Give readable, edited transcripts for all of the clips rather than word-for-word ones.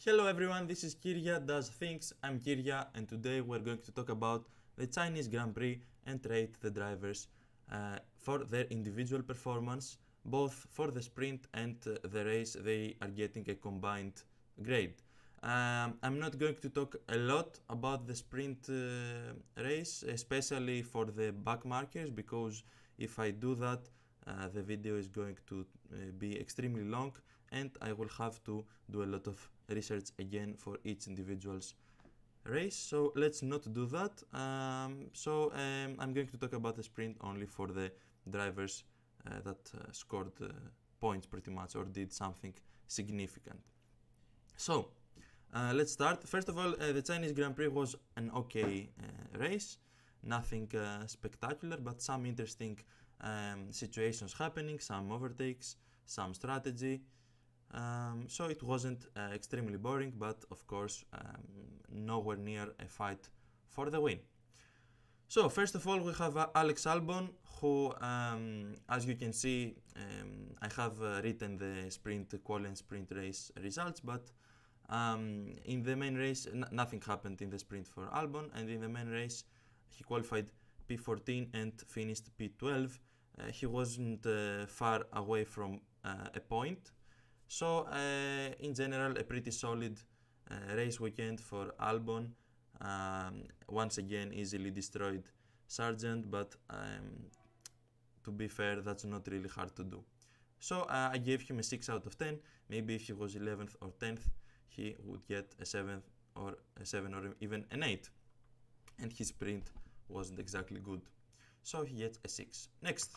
Hello everyone, this is Kirya Does Things. I'm Kirya, and today we're going to talk about the Chinese Grand Prix and rate the drivers for their individual performance, both for the sprint and the race. They are getting a combined grade. I'm not going to talk a lot about the sprint race, especially for the back markers, because if I do that, the video is going to be extremely long, and I will have to do a lot of research again for each individual's race. So let's not do that. I'm going to talk about the sprint only for the drivers that scored points pretty much or did something significant. So let's start. First of all, the Chinese Grand Prix was an okay race, nothing spectacular, but some interesting situations happening, some overtakes, some strategy. So it wasn't extremely boring, but of course nowhere near a fight for the win. So first of all, we have Alex Albon, who, as you can see, I have written the sprint quali and sprint race results, but in the main race nothing happened in the sprint for Albon, and in the main race he qualified P14 and finished P12. He wasn't far away from a point. So in general, a pretty solid race weekend for Albon. Once again, easily destroyed Sargent, but to be fair, that's not really hard to do. So I gave him a 6 out of 10. Maybe if he was 11th or 10th, he would get a 7 or even an 8. And his sprint wasn't exactly good. So he gets a 6. Next,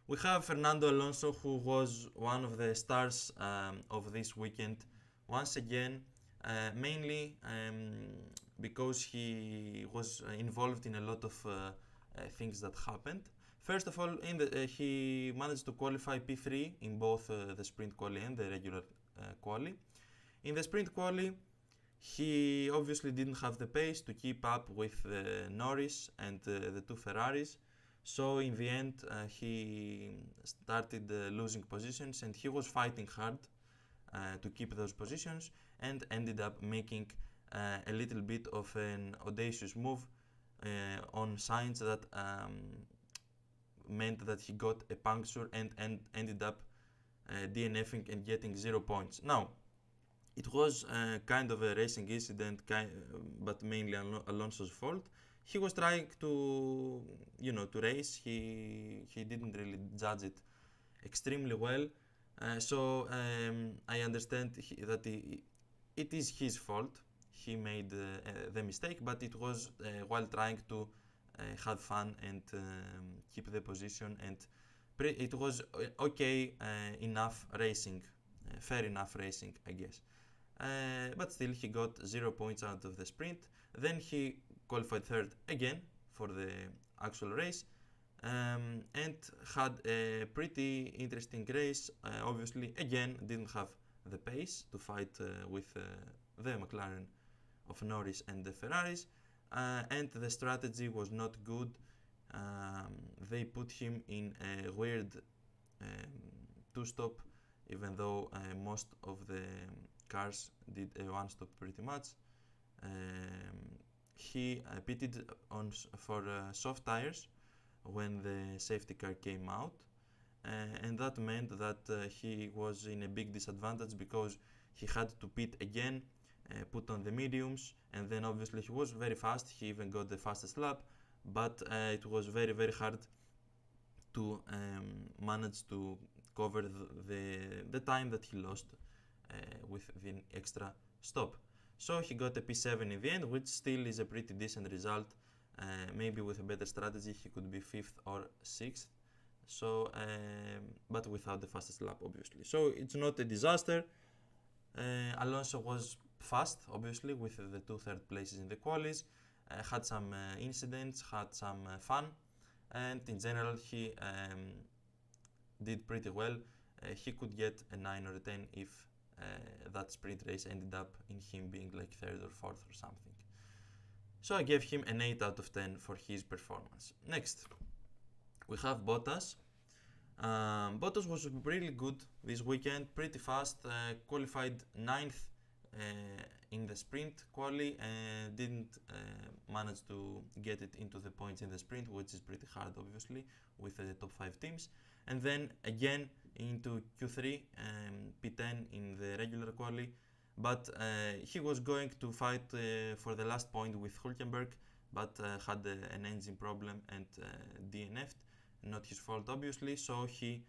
we have Fernando Alonso, who was one of the stars of this weekend. Once again, mainly because he was involved in a lot of things that happened. First of all, he managed to qualify P3 in both the sprint quali and the regular quali. In the sprint quali, he obviously didn't have the pace to keep up with Norris and the two Ferraris. So in the end, he started losing positions, and he was fighting hard to keep those positions, and ended up making a little bit of an audacious move on Sainz that meant that he got a puncture and ended up DNFing and getting 0 points. Now, it was kind of a racing incident, but mainly Alonso's fault. He was trying to race. He didn't really judge it extremely well. So I understand that it is his fault. He made the mistake, but it was while trying to have fun and keep the position, and it was okay enough racing, fair enough racing, I guess. But still, he got 0 points out of the sprint. Then he qualified third again for the actual race, and had a pretty interesting race. Obviously, again, didn't have the pace to fight with the McLaren of Norris and the Ferraris, and the strategy was not good. They put him in a weird two-stop, even though most of the cars did a one-stop pretty much. He pitted for soft tires when the safety car came out, and that meant that he was in a big disadvantage because he had to pit again, put on the mediums, and then obviously he was very fast. He even got the fastest lap, but it was very, very hard to manage to cover the time that he lost with the extra stop. So he got a P7 in the end, which still is a pretty decent result. Maybe with a better strategy he could be 5th or 6th. So, but without the fastest lap, obviously. So it's not a disaster. Alonso was fast, obviously, with the 2 third places in the qualies. Had some incidents, had some fun, and in general he did pretty well. He could get a 9 or a 10 if that sprint race ended up in him being like 3rd or 4th or something. So I gave him an 8 out of 10 for his performance. Next, we have Bottas. Bottas was really good this weekend, pretty fast, qualified 9th in the sprint quali and didn't manage to get it into the points in the sprint, which is pretty hard obviously with the top 5 teams. And then again into Q3, P10 in the regular quali, but he was going to fight for the last point with Hülkenberg, but had an engine problem and DNF'd, not his fault obviously, so he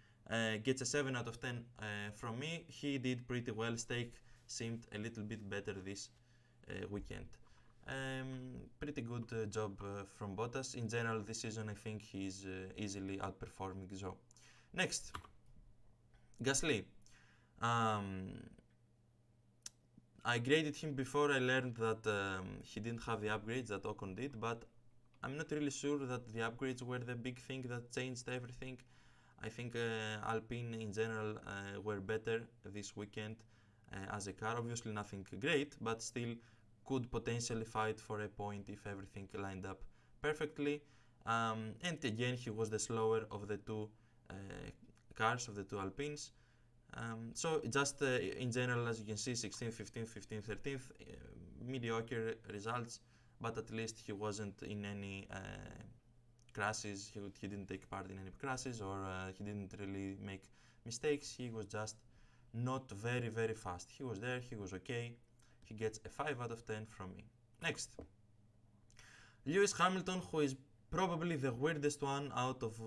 gets a 7 out of 10 from me. He did pretty well. Stake seemed a little bit better this weekend. Pretty good job from Bottas. In general this season I think he's easily outperforming Zhou. Next, Gasly. I graded him before I learned that he didn't have the upgrades that Ocon did, but I'm not really sure that the upgrades were the big thing that changed everything. I think Alpine in general were better this weekend as a car. Obviously nothing great, but still could potentially fight for a point if everything lined up perfectly. And again, he was the slower of the two cars, of the two Alpines. So just in general, as you can see, 16th, 15th, 15th, 13th, mediocre results, but at least he wasn't in any crashes. He didn't take part in any crashes, or he didn't really make mistakes. He was just not very, very fast. He was there, he was okay. He gets a 5 out of 10 from me. Next, Lewis Hamilton, who is probably the weirdest one out of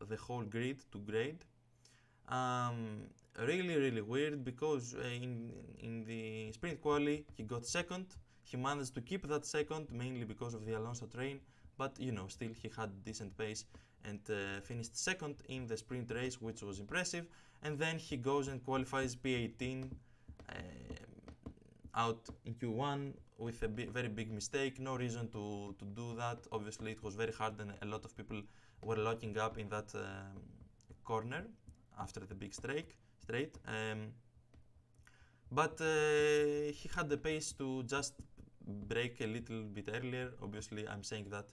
the whole grid to grade. Really weird, because in the sprint quali he got second. He managed to keep that second mainly because of the Alonso train, but you know, still he had decent pace and finished second in the sprint race, which was impressive. And then he goes and qualifies P18 out in Q1 with a very big mistake. No reason to do that. Obviously it was very hard and a lot of people were locking up in that corner after the big straight. But he had the pace to just brake a little bit earlier. Obviously I'm saying that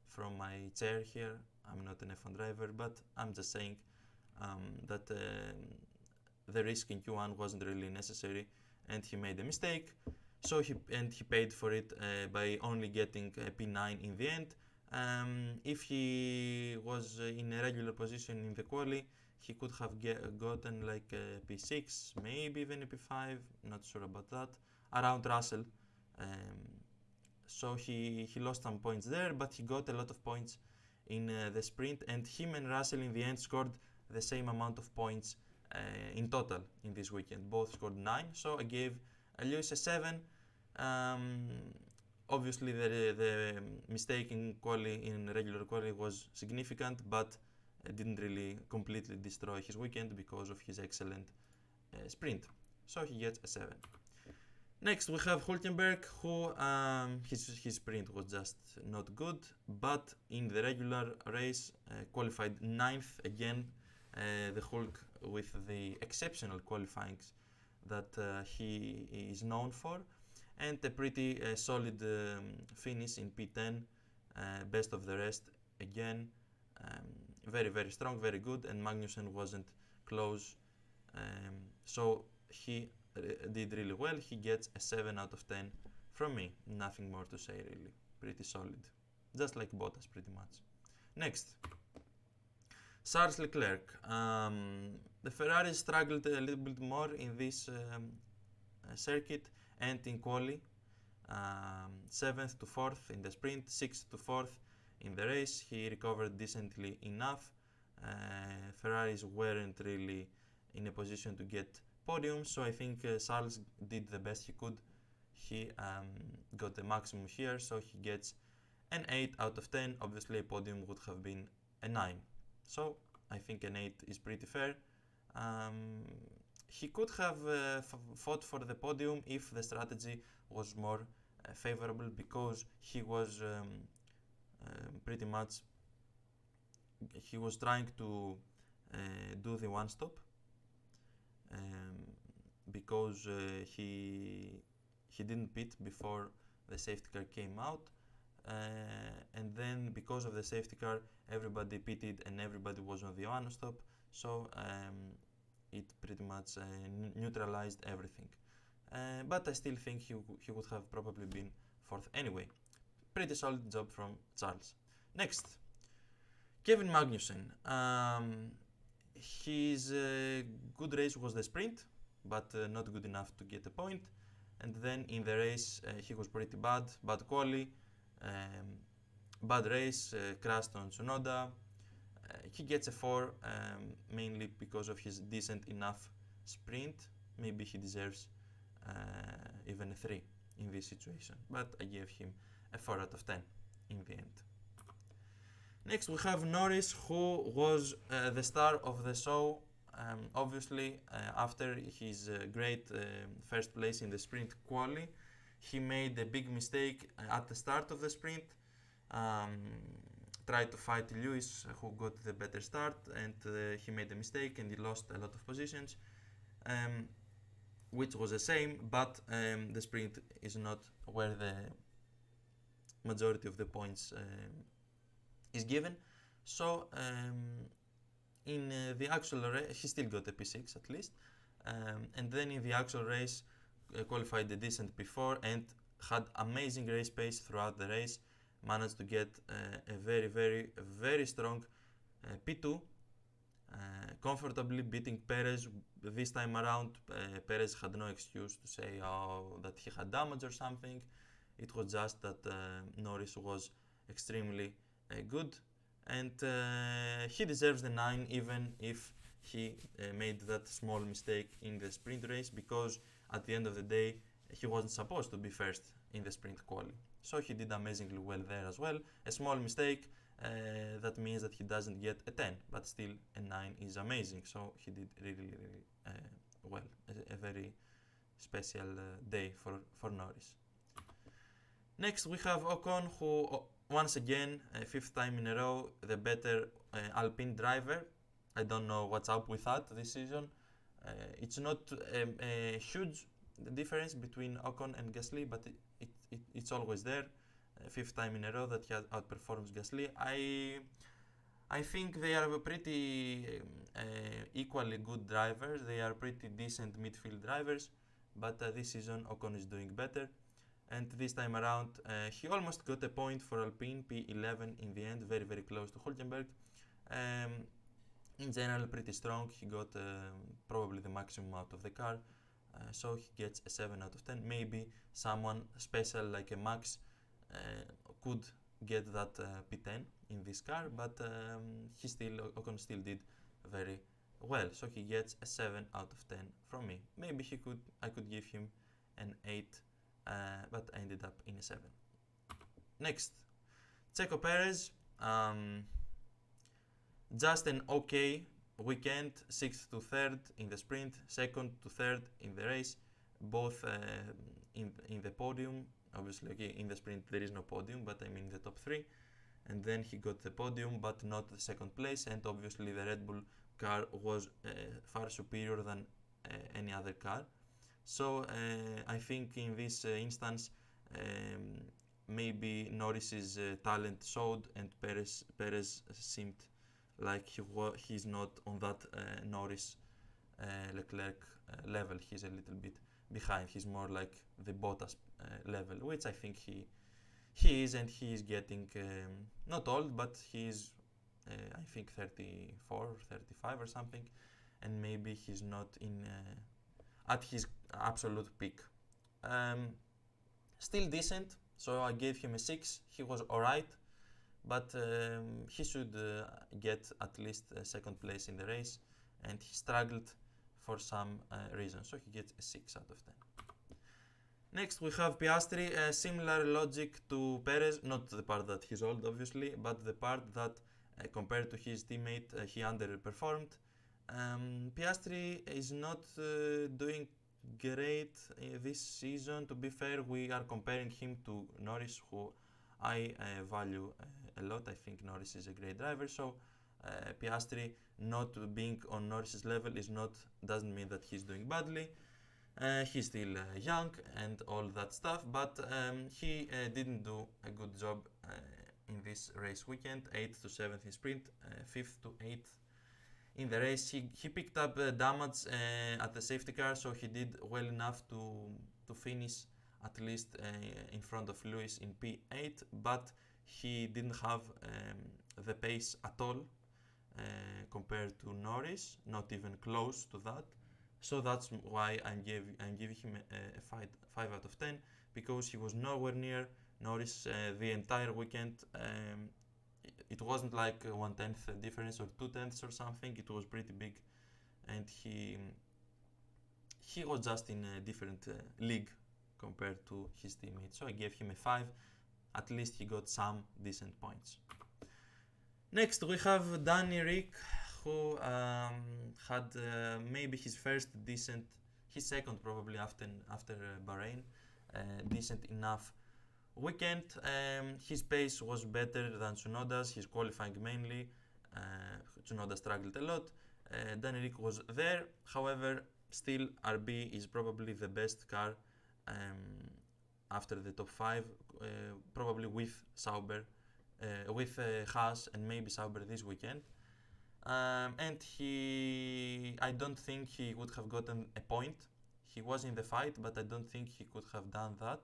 from my chair here. I'm not an F1 driver, but I'm just saying that the risk in Q1 wasn't really necessary and he made a mistake. So he paid for it by only getting P9 in the end. If he was in a regular position in the quali, he could have gotten like a P6, maybe even a P5, not sure about that, around Russell. So he lost some points there, but he got a lot of points in the sprint, and him and Russell in the end scored the same amount of points in total in this weekend. Both scored 9, so I gave Lewis a 7. Obviously the mistake in regular quali was significant, but it didn't really completely destroy his weekend because of his excellent sprint. So he gets a 7. Next we have Hülkenberg, who his sprint was just not good, but in the regular race qualified 9th again. The Hulk with the exceptional qualifying that he is known for, and a pretty solid finish in P10, best of the rest again. Very strong, very good, and Magnussen wasn't close, so he did really well. He gets a 7 out of 10 from me. Nothing more to say really. Pretty solid, just like Bottas pretty much. Next, Charles Leclerc. The Ferrari struggled a little bit more in this circuit and in quali. 7th to 4th in the sprint, 6th to 4th in the race. He recovered decently enough. Ferraris weren't really in a position to get podiums, so I think Charles did the best he could. He got the maximum here, so he gets an 8 out of 10. Obviously a podium would have been a 9, so I think an 8 is pretty fair. He could have fought for the podium if the strategy was more favorable, because he was pretty much he was trying to do the one stop, because he didn't pit before the safety car came out, and then because of the safety car everybody pitted and everybody was on the one stop, so it pretty much neutralized everything. but I still think he would have probably been fourth anyway. Pretty solid job from Charles. Next, Kevin Magnussen. His good race was the sprint, but not good enough to get a point. And then in the race, he was pretty bad quali, bad race, crashed on Tsunoda. He gets a 4, mainly because of his decent enough sprint. Maybe he deserves even a 3 in this situation, but I gave him a 4 out of 10 in the end. Next we have Norris, who was the star of the show. Obviously, after his great first place in the sprint quali, he made a big mistake at the start of the sprint. Tried to fight Lewis, who got the better start, and he made a mistake and he lost a lot of positions, which was a shame, but the sprint is not where the majority of the points is given. So in the actual race, he still got a P6 at least, and then in the actual race qualified a decent P4 and had amazing race pace throughout the race. Managed to get a very strong P2, comfortably beating Perez. This time around, Perez had no excuse to say that he had damage or something. It was just that Norris was extremely good, and he deserves the 9 even if he made that small mistake in the sprint race, because at the end of the day he wasn't supposed to be first in the sprint quali. So he did amazingly well there as well. A small mistake, that means that he doesn't get a 10, but still a 9 is amazing. So he did really well. A very special day for Norris. Next we have Ocon, who once again, 5th time in a row, the better Alpine driver. I don't know what's up with that this season. It's not a huge difference between Ocon and Gasly, but it's always there. 5th time in a row that he outperforms Gasly. I think they are pretty equally good drivers. They are pretty decent midfield drivers, but this season Ocon is doing better. And this time around, he almost got a point for Alpine, P11 in the end, very close to Hülkenberg. In general, pretty strong. He got probably the maximum out of the car. So he gets a 7 out of 10. Maybe someone special like a Max could get that P10 in this car, but Ocon still did very well. So he gets a 7 out of 10 from me. Maybe I could give him an 8, but I ended up in a 7. Next, Checo Perez. Just an okay weekend, 6th to 3rd in the sprint, 2nd to 3rd in the race, both in the podium. Obviously, okay, in the sprint there is no podium, but I mean the top 3. And then he got the podium, but not the 2nd place. And obviously the Red Bull car was far superior than any other car. So I think in this instance, maybe Norris's talent showed, and Perez seemed like he's not on that Norris Leclerc level. He's a little bit behind. He's more like the Bottas level, which I think he is, and he is getting not old, but he's I think 34 or 35 or something, and maybe he's not in at his absolute peak. Still decent, so I gave him a 6. He was alright, but he should get at least a 2nd place in the race, and he struggled for some reason, so he gets a 6 out of 10. Next we have Piastri, similar logic to Perez, not the part that he's old obviously, but the part that compared to his teammate he underperformed. Piastri is not doing great this season. To be fair, we are comparing him to Norris, who I value a lot. I think Norris is a great driver, so Piastri not being on Norris's level doesn't mean that he's doing badly. He's still young and all that stuff, but he didn't do a good job in this race weekend. 8th to 7th in sprint, 5th to 8th in the race. He picked up damage at the safety car, so he did well enough to finish at least in front of Lewis in P8, but he didn't have the pace at all compared to Norris, not even close to that. So that's why I'm giving him a 5 out of 10, because he was nowhere near Norris the entire weekend. It wasn't like 1/10 difference or 2/10 or something. It was pretty big, and he was just in a different league compared to his teammates. So I gave him a 5. At least he got some decent points. Next we have Danny Rick, who had maybe his second probably after Bahrain, decent enough weekend. His pace was better than Tsunoda's, his qualifying mainly. Tsunoda struggled a lot. Danny Rick was there, however, still RB is probably the best car after the top 5, probably with Sauber, with Haas and maybe Sauber this weekend. And I don't think he would have gotten a point. He was in the fight, but I don't think he could have done that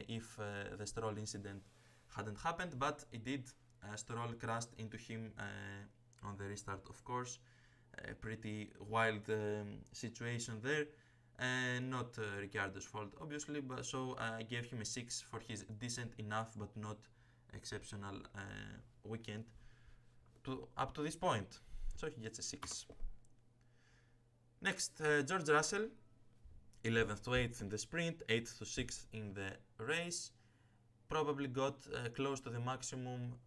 if the Stroll incident hadn't happened, but it did. Stroll crashed into him on the restart, of course. A pretty wild situation there, and not Ricciardo's fault, obviously. But so I gave him a 6 for his decent enough but not exceptional weekend up to this point. So he gets a 6. Next, George Russell, 11th to 8th in the sprint, 8th to 6th in the race. Probably got close to the maximum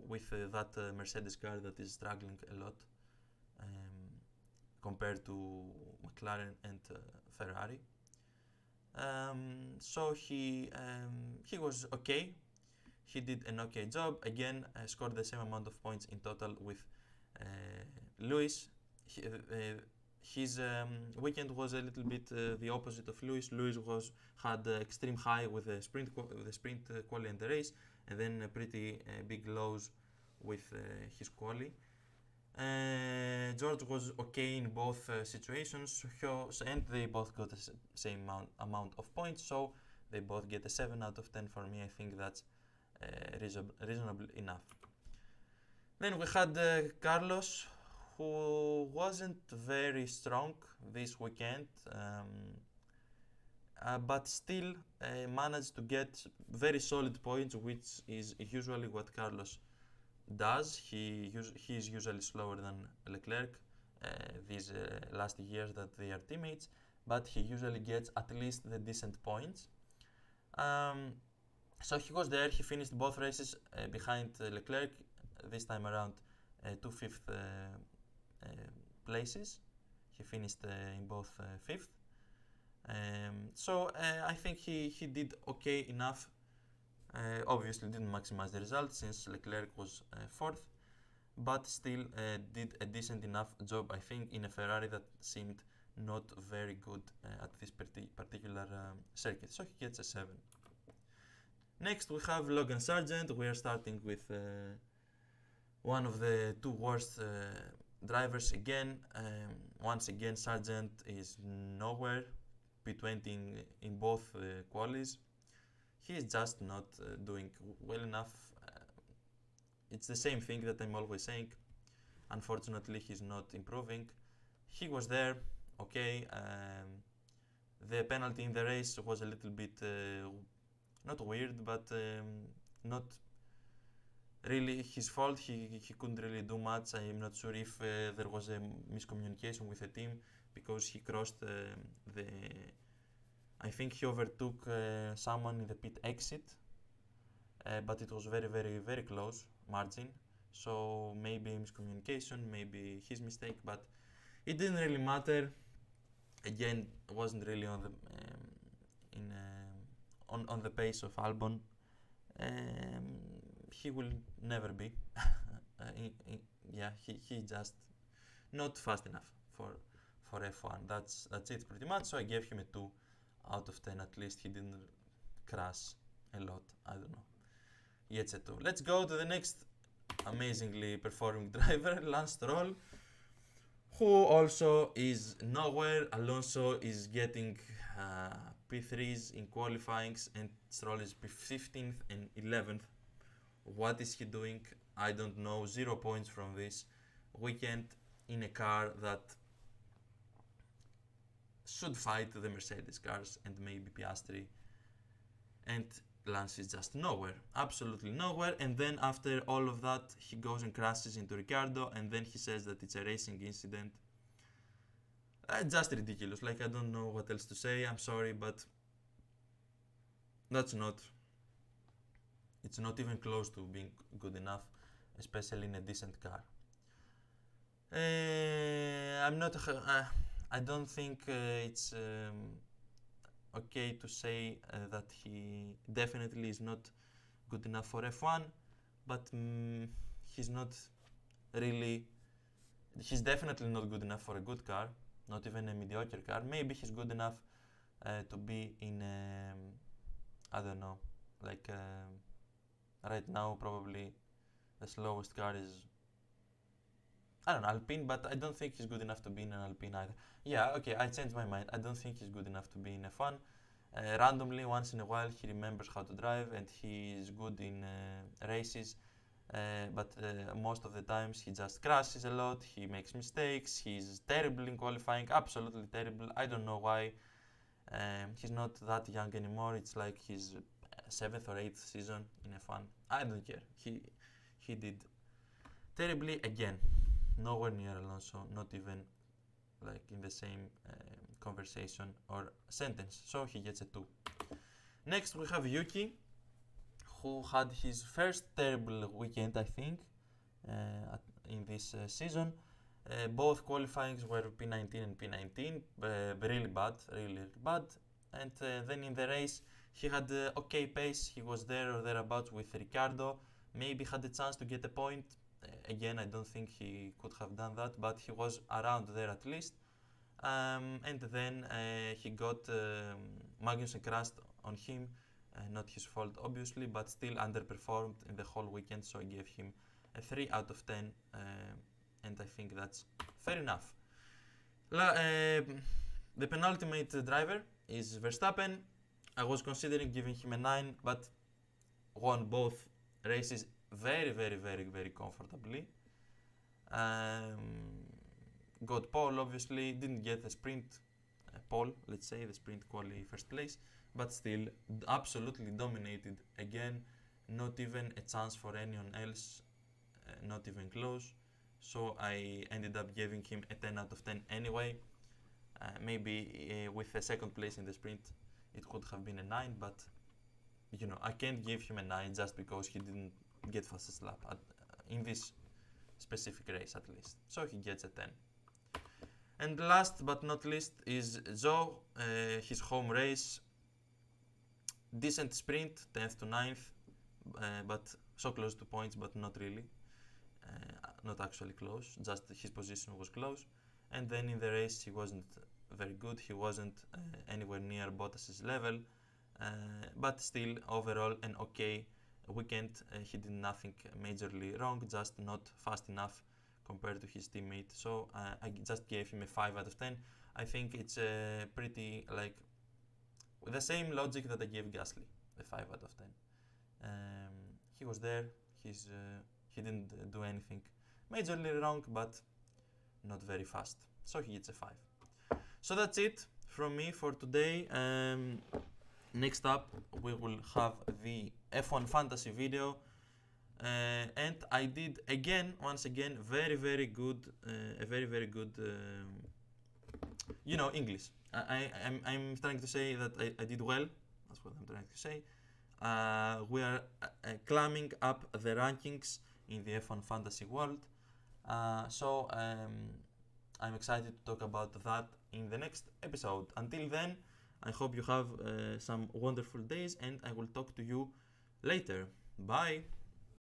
with that Mercedes car that is struggling a lot compared to McLaren and Ferrari. So he was okay. He did an okay job. Again, scored the same amount of points in total with Lewis. His weekend was a little bit the opposite of Lewis. Lewis had extreme high with the sprint quali and the race, and then pretty big lows with his quali. George was okay in both situations, and they both got the same amount of points, so they both get a 7 out of 10 for me. I think that's reasonable enough. Then we had Carlos, who wasn't very strong this weekend, but still managed to get very solid points, which is usually what Carlos does. He is usually slower than Leclerc these last years that they are teammates, but he usually gets at least the decent points. So he was there. He finished both races behind Leclerc, this time around 2 fifth places. He finished in both 5th. So I think he did okay enough. Obviously didn't maximize the result since Leclerc was 4th, but still did a decent enough job, I think, in a Ferrari that seemed not very good at this particular circuit. So he gets a 7. Next we have Logan Sargent. We are starting with one of the two worst drivers again. Once again, Sargent is nowhere, P20 in both qualies. He is just not doing well enough. It's the same thing that I'm always saying. Unfortunately, he's not improving. He was there, okay. The penalty in the race was a little bit not weird, but not really his fault. He couldn't really do much. I'm not sure if there was a miscommunication with the team, because he crossed I think he overtook someone in the pit exit, but it was very, very, very close margin. So maybe miscommunication, maybe his mistake, but it didn't really matter. Again, wasn't really on the on the pace of Albon. He will never be. He just not fast enough for F1. That's it pretty much. So I gave him a 2 out of 10. At least he didn't crash a lot. I don't know. He gets a 2. Let's go to the next amazingly performing driver, Lance Stroll, who also is nowhere. Alonso is getting P3s in qualifyings and Stroll is 15th and 11th. What is he doing? I don't know. 0 points from this weekend in a car that should fight the Mercedes cars and maybe Piastri. And Lance is just nowhere, absolutely nowhere. And then after all of that, he goes and crashes into Ricciardo, and then he says that it's a racing incident. Just ridiculous. Like, I don't know what else to say. I'm sorry, but that's not. It's not even close to being good enough, especially in a decent car. I'm not. I don't think it's okay to say that he definitely is not good enough for F1, but he's not really. He's definitely not good enough for a good car, not even a mediocre car. Maybe he's good enough to be in, I don't know, like right now probably the slowest car is, I don't know, Alpine, but I don't think he's good enough to be in an Alpine either. Yeah, okay, I changed my mind. I don't think he's good enough to be in F1. Randomly, once in a while, he remembers how to drive and he is good in races. But most of the times he just crashes a lot, he makes mistakes, he's terrible in qualifying, absolutely terrible. I don't know why. He's not that young anymore. It's like his 7th or 8th season in F1. I don't care. He did terribly again. Nowhere near Alonso, not even like in the same conversation or sentence. So he gets a 2. Next we have Yuki, who had his first terrible weekend, I think, in this season. Both qualifyings were P19 and P19, really bad, really bad. And then in the race, he had okay pace. He was there or thereabouts with Ricciardo. Maybe had a chance to get a point. Again, I don't think he could have done that, but he was around there at least. And then he got Magnussen crashed on him. Not his fault, obviously, but still underperformed in the whole weekend, so I gave him a 3 out of 10, and I think that's fair enough. The penultimate driver is Verstappen. I was considering giving him a 9, but won both races very, very, very, very comfortably. Got pole, obviously, didn't get the sprint pole, let's say, the sprint quali first place, but still absolutely dominated again, not even a chance for anyone else, not even close. So I ended up giving him a 10 out of 10 anyway. Maybe with a second place in the sprint it could have been a 9, but you know, I can't give him a 9 just because he didn't get fastest lap in this specific race at least. So he gets a 10. And last but not least is Zhou, his home race. Decent sprint, 10th to 9th, but so close to points, but not really. Not actually close, just his position was close. And then in the race he wasn't very good, he wasn't anywhere near Bottas's level, but still overall an okay weekend. He did nothing majorly wrong, just not fast enough compared to his teammate. So I just gave him a 5 out of 10. I think it's pretty like with the same logic that I gave Gasly, a 5 out of 10. He was there, he didn't do anything majorly wrong, but not very fast. So he gets a 5. So that's it from me for today. Next up, we will have the F1 Fantasy video. And I did once again, very, very good, a very, very good, English. I'm trying to say that I did well. That's what I'm trying to say. We are climbing up the rankings in the F1 Fantasy world. So I'm excited to talk about that in the next episode. Until then, I hope you have some wonderful days, and I will talk to you later. Bye!